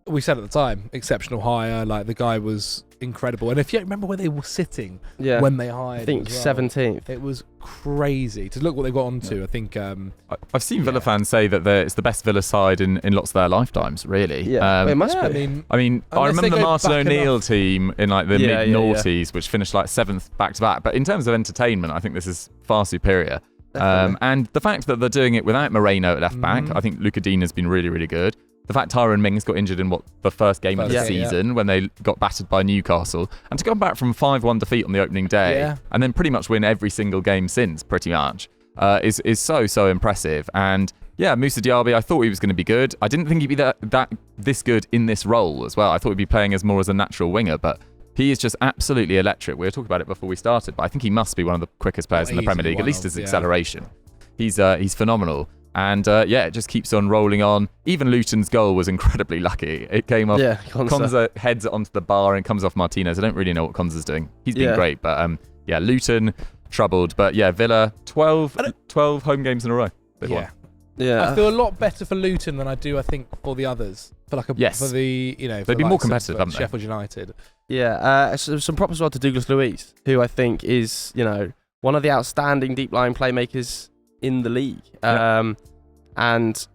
We said at the time, exceptional hire. Like, the guy was incredible. And if you remember where they were sitting when they hired, I think 17th. It was crazy to look what they got onto. I think I've seen Villa fans say that it's the best Villa side in lots of their lifetimes. Really, it must be. I mean, I remember the Martin O'Neill team in like the mid noughties, which finished like 7th back to back. But in terms of entertainment, I think this is far superior. And the fact that they're doing it without Moreno at left back, I think Luca Dean has been really, really good. The fact Tyrone Mings got injured in the first game of the season when they got battered by Newcastle, and to come back from 5-1 defeat on the opening day and then pretty much win every single game since, pretty much, is so impressive. And Moussa Diaby, I thought he was going to be good. I didn't think he'd be this good in this role as well. I thought he'd be playing more as a natural winger, but he is just absolutely electric. We were talking about it before we started, but I think he must be one of the quickest players in the Premier League, at least his acceleration. He's phenomenal. And it just keeps on rolling on. Even Luton's goal was incredibly lucky. It came off. Konza heads it onto the bar and comes off Martinez. I don't really know what Konza's doing. He's been great, but Luton troubled. But Villa 12 home games in a row. I feel a lot better for Luton than I do, I think, for the others. For for the they'd be more competitive, haven't they? Sheffield United. So some props as well to Douglas Luiz, who I think is one of the outstanding deep line playmakers in the league. And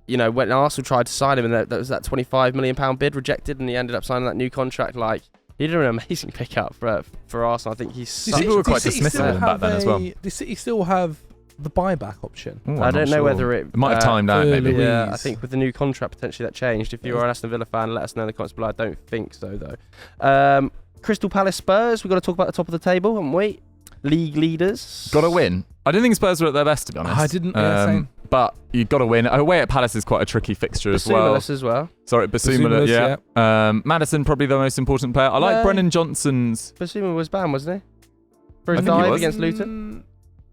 when Arsenal tried to sign him, and that was that £25 million bid rejected, and he ended up signing that new contract. Like, he did an amazing pickup for Arsenal. I think people were quite dismissive of him back then as well. Does City still have the buyback option? I don't know whether it might have timed out, maybe. Yeah, I think with the new contract potentially that changed. If you're an Aston Villa fan, let us know in the comments below. I don't think so though. Crystal Palace Spurs. We've got to talk about the top of the table, haven't we? League leaders. Got to win. I don't think Spurs were at their best, to be honest. I didn't. Same. But you've got to win. Away at Palace is quite a tricky fixture as well. Sorry, Basuma, Maddison, probably the most important player. I like Brennan Johnson's. Basuma was banned, wasn't he? For his dive against Luton?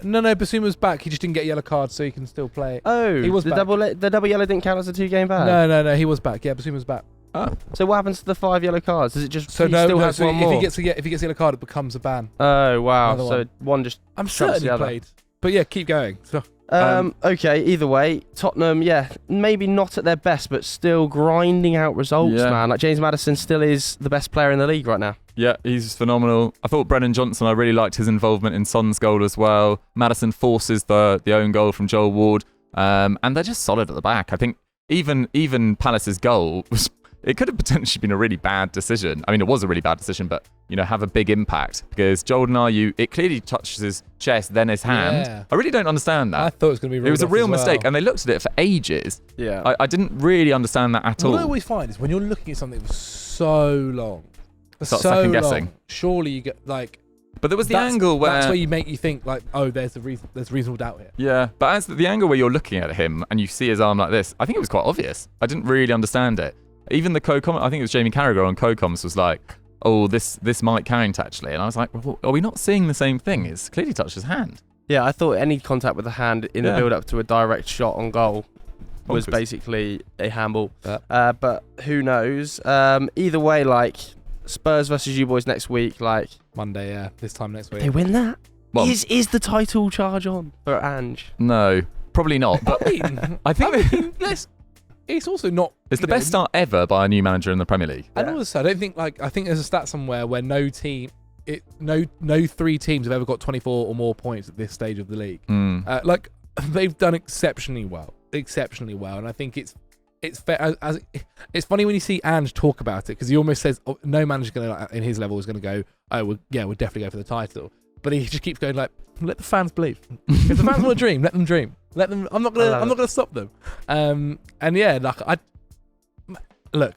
No, Basuma's back. He just didn't get a yellow card, so he can still play. Oh, he was back. The double yellow didn't count as a 2-game ban? No, he was back. Yeah, Basuma's back. Oh. So what happens to the 5 yellow cards? Does it just so has one more? If he gets a yellow card, it becomes a ban. Oh wow! So one just I'm certain he played. But yeah, keep going. So, okay, either way, Tottenham, maybe not at their best, but still grinding out results, man. Like, James Maddison still is the best player in the league right now. Yeah, he's phenomenal. I thought Brennan Johnson, I really liked his involvement in Son's goal as well. Maddison forces the own goal from Joel Ward, and they're just solid at the back. I think even Palace's goal was. It could have potentially been a really bad decision. I mean, it was a really bad decision, but, have a big impact. Because Jordan Ayew, it clearly touches his chest, then his hand. Yeah. I really don't understand that. I thought it was going to be ruled. It was a real mistake, and they looked at it for ages. Yeah. I didn't really understand that at all. What I always find is when you're looking at something for so long, second guessing. Surely you get, like... But there was the angle where... That's where you make you think, like, there's reasonable doubt here. Yeah, but as the angle where you're looking at him, and you see his arm like this, I think it was quite obvious. I didn't really understand it. Even the co-comment, I think it was Jamie Carragher on co-comments, was like, this might count actually. And I was like, well, are we not seeing the same thing? It's clearly touched his hand. Yeah, I thought any contact with the hand in the build-up to a direct shot on goal was basically a handball. But who knows? Either way, like, Spurs versus you boys next week, like... Monday, this time next week. They win that? Well, is the title charge on for Ange? No, probably not. But I think it's also not. It's the best start ever by a new manager in the Premier League. And also, I think there's a stat somewhere where no 3 teams have ever got 24 or more points at this stage of the league. They've done exceptionally well, and I think it's fair. It's funny when you see Ange talk about it because he almost says no manager in his level is going to go. We'll definitely go for the title. But he just keeps going like, let the fans believe. If the fans want to dream, let them dream. Let them. I'm not gonna stop them.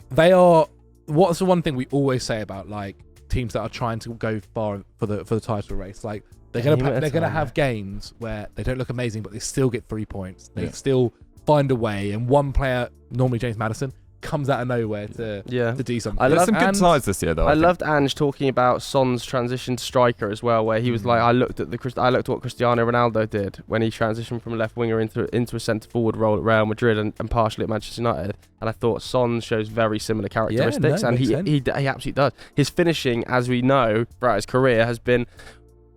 They are. What's the one thing we always say about like teams that are trying to go far for the title race? Like they're gonna have games where they don't look amazing, but they still get 3 points. They still find a way, and one player, normally James Maddison, comes out of nowhere to do something. There's some good sides this year, though. I loved Ange talking about Son's transition to striker as well, where he was like, I looked at what Cristiano Ronaldo did when he transitioned from a left winger into a centre forward role at Real Madrid and partially at Manchester United, and I thought Son shows very similar characteristics, and he absolutely does. His finishing, as we know, throughout his career, has been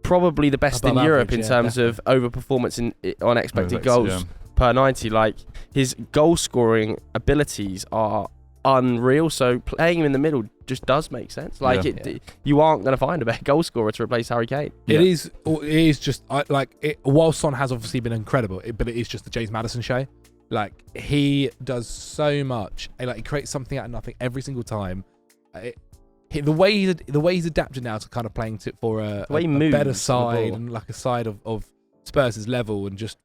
probably the best in Europe in terms of overperformance on expected goals per 90. Like, his goal scoring abilities are unreal, so playing him in the middle just does make sense. Like, you aren't going to find a better goal scorer to replace Harry Kane. It is just while Son has obviously been incredible, but it is just the James Maddison show. Like, he does so much, like, he creates something out of nothing every single time. The way he's adapted now to kind of playing for a better side, and like a side of Spurs' level, and just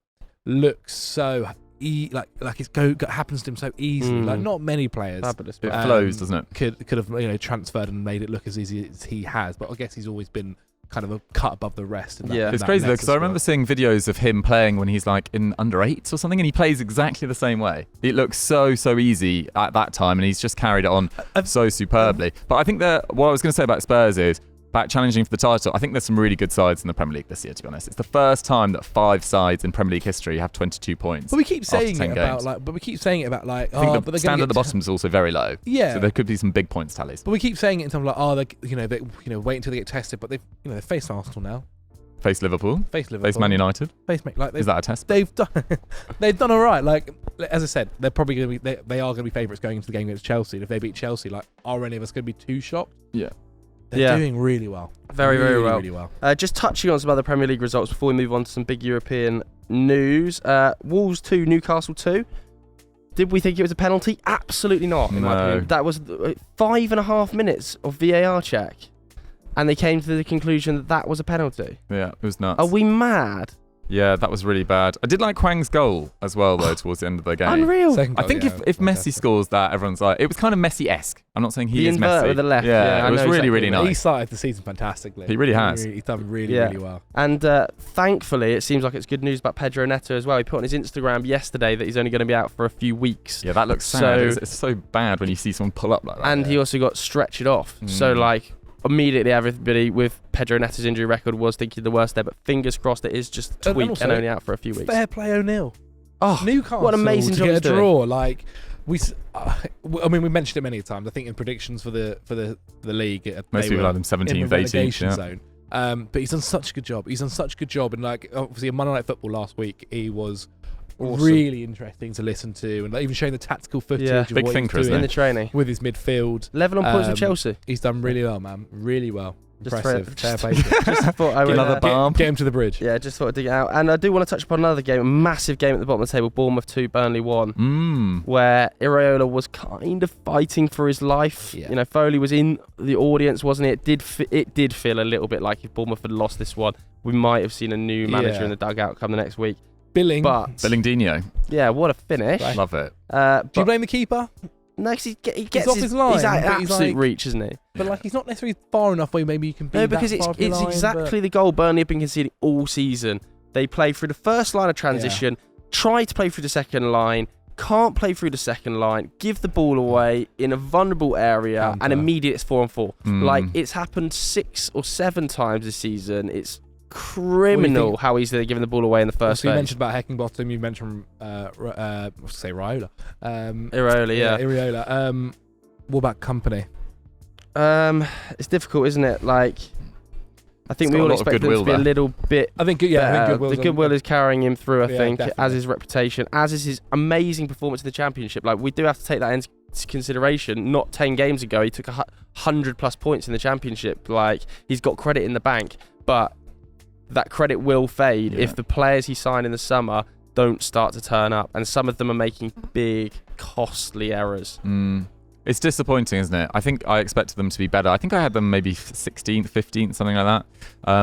looks so like it's happens to him so easily. Like, not many players. Fabulous. It flows, doesn't it? Could have transferred and made it look as easy as he has. But I guess he's always been kind of a cut above the rest. It's crazy though, because I remember seeing videos of him playing when he's like in under 8s or something, and he plays exactly the same way. It looks so easy at that time, and he's just carried it on so superbly. But I think that what I was going to say about Spurs is, back challenging for the title, I think there's some really good sides in the Premier League this year, to be honest. It's the first time that 5 sides in Premier League history have 22 points. But we keep saying it about games. I think the standard at the bottom is also very low. Yeah. So there could be some big points tallies. But we keep saying it in terms of like, they wait until they get tested, but they've faced Arsenal now. Face Liverpool. Face Man United. Is that a test? They've done all right. Like, as I said, they're probably going to be they are going to be favourites going into the game against Chelsea. And if they beat Chelsea, like, are any of us going to be too shocked? Yeah. They're doing really well. Very well. Really well. Just touching on some other Premier League results before we move on to some big European news. Wolves 2, Newcastle 2. Did we think it was a penalty? Absolutely not, in my opinion. That was 5.5 minutes of VAR check, and they came to the conclusion that was a penalty. Yeah, it was nuts. Are we mad? Yeah, that was really bad. I did like Hwang's goal as well, though, towards the end of the game. Unreal. I think if Messi scores that, everyone's like, it was kind of Messi-esque. I'm not saying he is Messi. With the left. Yeah, it was really nice. He started the season fantastically. He really has. He's done really well. And thankfully, it seems like it's good news about Pedro Neto as well. He put on his Instagram yesterday that he's only going to be out for a few weeks. Yeah, that looks sad. It's so bad when you see someone pull up like that. And he also got stretchered off. So, like, immediately everybody with Pedro Neto's injury record was thinking the worst there, but fingers crossed it is just tweaked and only out for a few weeks. Fair play O'Neill. Newcastle, what an amazing job to get a draw. Like, we mentioned it many times. I think in predictions for the league, most people had them 17th, 18th zone. But he's done such a good job. And like, obviously, on Monday Night Football last week, he was awesome. Really interesting to listen to, and like, even showing the tactical footage of big what thinker, he's doing in the training with his midfield. Level on points with Chelsea. He's done really well, man. Really well. Impressive. Fair play. Just thought I would another bomb. Get him to the bridge. Yeah, just thought I'd dig it out. And I do want to touch upon another game, a massive game at the bottom of the table, Bournemouth 2, Burnley 1, where Iraola was kind of fighting for his life. Yeah. Foley was in the audience, wasn't it? It did feel a little bit like if Bournemouth had lost this one, we might have seen a new manager in the dugout come the next week. Billingdino. Yeah, what a finish. Right. Love it. Do you blame the keeper? No, because he gets off his line. He's at absolute reach, isn't he? But like, he's not necessarily far enough where maybe you can be. No, because it's exactly the goal Burnley have been conceding all season. They play through the first line of transition, try to play through the second line, can't play through the second line, give the ball away in a vulnerable area, and immediately it's 4-on-4. Like, it's happened 6 or 7 times this season. It's criminal how easily they're giving the ball away in the first phase. You mentioned about Heckingbottom, you mentioned Iraola. Iraola. What about Company? It's difficult, isn't it? Like, I think we all expect them to be a little bit I think the goodwill is carrying him through, I think, definitely. as his reputation, as is his amazing performance in the Championship. Like, we do have to take that into consideration. Not 10 games ago, he took 100+ points in the Championship. Like, he's got credit in the bank, but that credit will fade if the players he signed in the summer don't start to turn up, and some of them are making big, costly errors. It's disappointing, isn't it? I think I expected them to be better. I think I had them maybe 16th, 15th, something like that,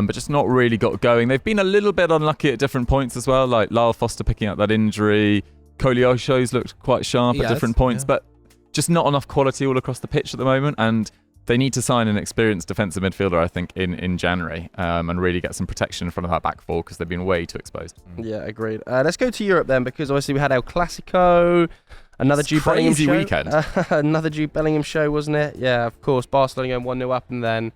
but just not really got going. They've been a little bit unlucky at different points as well, like Lyle Foster picking up that injury. Koleosho's looked quite sharp at different points, but just not enough quality all across the pitch at the moment. And they need to sign an experienced defensive midfielder, I think, in January, and really get some protection in front of that back four because they've been way too exposed. Yeah, agreed. Let's go to Europe then, because obviously we had El Clásico, another Jude Bellingham show. Weekend. Another Jude Bellingham show, wasn't it? Yeah, of course. Barcelona going 1-0 up, and then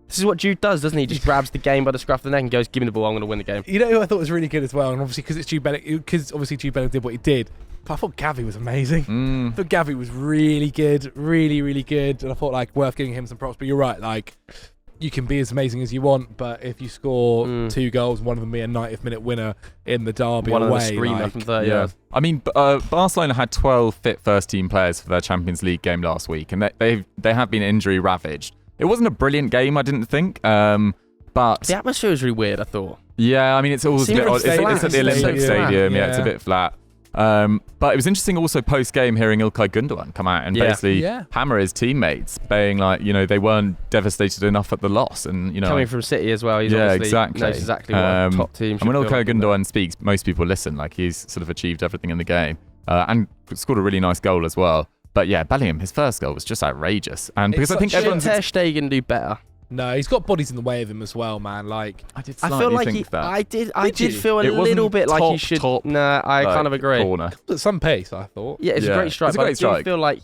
this is what Jude does, doesn't he? He just grabs the game by the scruff of the neck and goes, "Give me the ball, I'm going to win the game." You know who I thought was really good as well, and obviously because Jude Bellingham did what he did. But I thought Gavi was amazing. I thought Gavi was really good, really, really good, and I thought like worth giving him some props. But you're right, like you can be as amazing as you want, but if you score 2 goals, and one of them be a 90th minute winner in the derby one away, of the screamer like, from 30 yards. I mean, Barcelona had 12 fit first-team players for their Champions League game last week, and they have been injury ravaged. It wasn't a brilliant game, I didn't think, but The atmosphere was really weird, I thought. yeah, I mean, it's always Seemed it's pretty flat. at the Olympic So Stadium. flat. Yeah, it's a bit flat. But it was interesting also post-game hearing İlkay Gundogan come out and basically hammer his teammates, saying like, they weren't devastated enough at the loss, and coming from City as well, he's obviously exactly. knows exactly what a top team should And when feel İlkay like. Gundogan speaks, most people listen. Like, he's sort of achieved everything in the game, and scored a really nice goal as well. But yeah, Bellingham, his first goal was just outrageous, and because I think everyone's Ter Stegen do better. No, he's got bodies in the way of him as well, man. Like I did I slightly feel like think that. I did feel a It little wasn't bit like he top, should. top, Nah, I kind of agree. Corner. at some pace, I thought. Yeah, it's a great strike. It's a But great I strike. do feel like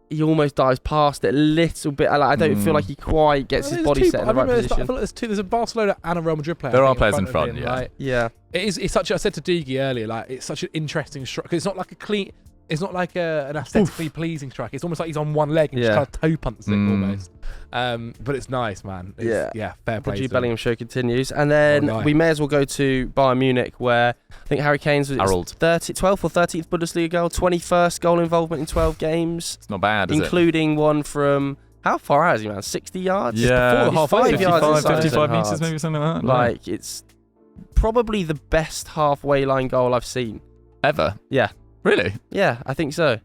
he almost dives past it a little bit. I don't feel like he quite gets his body set in the right position. I feel like there's a Barcelona and a Real Madrid player. There I are think, players in of front, him. yeah. Like, Yeah. it's such. I said to Doogie earlier, like it's such an interesting strike because it's not like a clean. It's not like an aesthetically pleasing strike. It's almost like he's on one leg and just kind of toe punts it almost. But it's nice, man. Fair play. The Jude to Bellingham show continues, and then we may as well go to Bayern Munich, where I think Harry Kane's was 12th or 13th Bundesliga goal, 21st goal involvement in 12 games. It's not bad, including one from how far out is he, man? 60 yards. Yeah, before the halfway. 55 yards inside 55 his meters, halves. maybe something like that. Like it's probably the best halfway line goal I've seen ever. Yeah. Really? Yeah, I think so.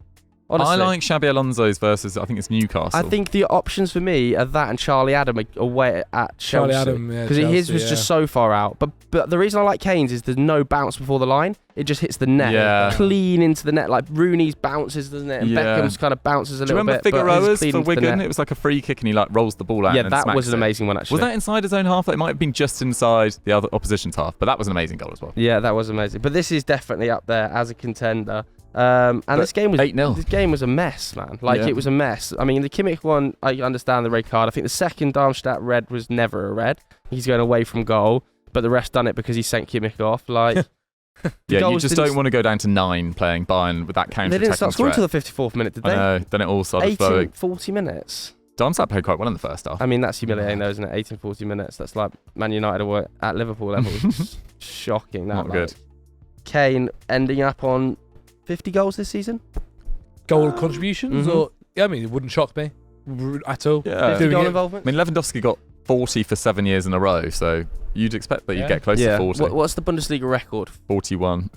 Honestly. I like Xabi Alonso's versus, I think it's Newcastle. I think the options for me are that and Charlie Adam away at Chelsea. Charlie Adam, because his was just so far out. But the reason I like Kane's is there's no bounce before the line. It just hits the net, clean into the net. Like Rooney's bounces, doesn't it? And Beckham's kind of bounces a little bit. Do you remember Figueroa's for Wigan? It was like a free kick and he like rolls the ball out. Yeah, and that was an it. amazing one actually. Was that inside his own half? It might have been just inside the other opposition's half, but that was an amazing goal as well. Yeah, that was amazing. But this is definitely up there as a contender. And this game was 8-0. This game was a mess, man. It was a mess. I mean, the Kimmich one, I understand the red card. I think the second Darmstadt red was never a red. He's going away from goal, but the rest done it because he sent Kimmich off. Like, yeah, you just don't want to go down to 9 playing Bayern with that counter. They didn't start scoring until the 54th minute, did they? I know. Then it all started flowing. 40 minutes. Darmstadt played quite well in the first half. I mean, that's humiliating, though, isn't it? 18, 40 minutes. That's like Man United were at Liverpool level. Shocking. Not good. Kane ending up on 50 goals this season? Goal contributions? Or I mean, it wouldn't shock me at all. Yeah. 50 goal involvement? I mean, Lewandowski got 40 for 7 years in a row, so you'd expect that you'd get close to 40. What's the Bundesliga record? 41.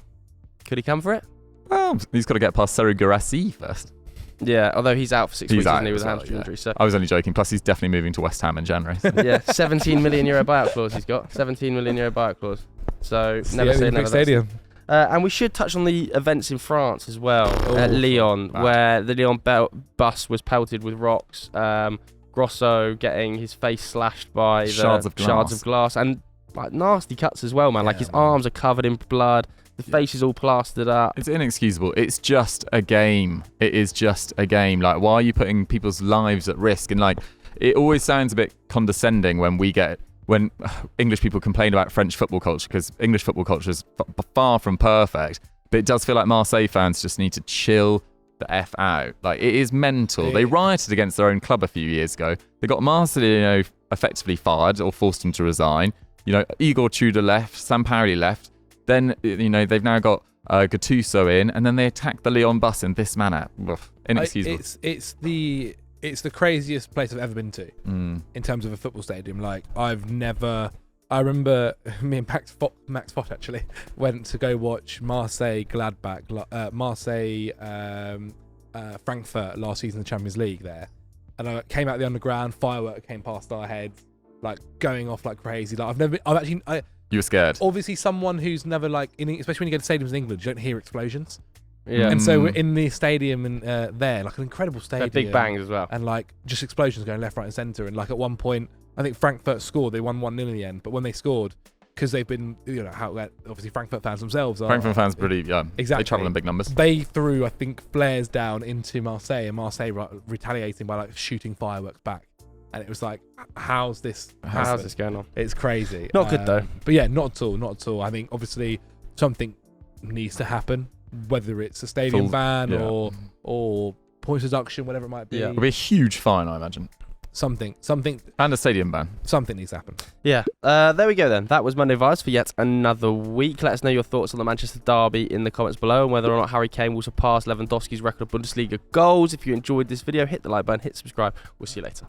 Could he come for it? Well, he's got to get past Serhou Guirassy first. Yeah, although he's out for 6 weeks, isn't he, with a hamstring injury. So. I was only joking. Plus, he's definitely moving to West Ham in January. So. Yeah, 17 million euro buyout clause he's got. 17 million euro buyout clause. So never say never. Stadium. And we should touch on the events in France as well, at Lyon, where the Lyon bus was pelted with rocks. Grosso getting his face slashed by the shards of glass, and like nasty cuts as well, man. Like his arms are covered in blood. The face is all plastered up. It's inexcusable. It's just a game. It is just a game. Like, why are you putting people's lives at risk? And like, it always sounds a bit condescending when English people complain about French football culture, because English football culture is far from perfect. But it does feel like Marseille fans just need to chill the F out. Like, it is mental. They rioted against their own club a few years ago. They got Marcelino effectively fired or forced him to resign. Igor Tudor left, Sampaoli left. Then, they've now got Gattuso in, and then they attack the Lyon bus in this manner. Inexcusable. It's the craziest place I've ever been to in terms of a football stadium. Like, I remember me and Max Fott actually went to go watch Marseille Frankfurt last season in the Champions League there, and I came out the underground, firework came past our heads, like going off like crazy. Like You were scared. Obviously, someone who's never especially when you go to stadiums in England, you don't hear explosions. Yeah. And so we're in the stadium and there, like an incredible stadium. Big bangs as well. And like just explosions going left, right, and centre. And like at one point, I think Frankfurt scored. They won 1-0 in the end. But when they scored, because they've been, obviously Frankfurt fans themselves are. Frankfurt fans pretty, exactly. They travel in big numbers. They threw, I think, flares down into Marseille, and Marseille retaliating by like shooting fireworks back. And it was like, how's this going on? It's crazy. Not good though. But yeah, not at all. I think obviously something needs to happen, whether it's a stadium ban or points deduction, whatever it might be. It'll be a huge fine, I imagine. Something. And a stadium ban. Something needs to happen. Yeah. There we go then. That was Monday Vibes for yet another week. Let us know your thoughts on the Manchester derby in the comments below and whether or not Harry Kane will surpass Lewandowski's record of Bundesliga goals. If you enjoyed this video, hit the like button, hit subscribe. We'll see you later.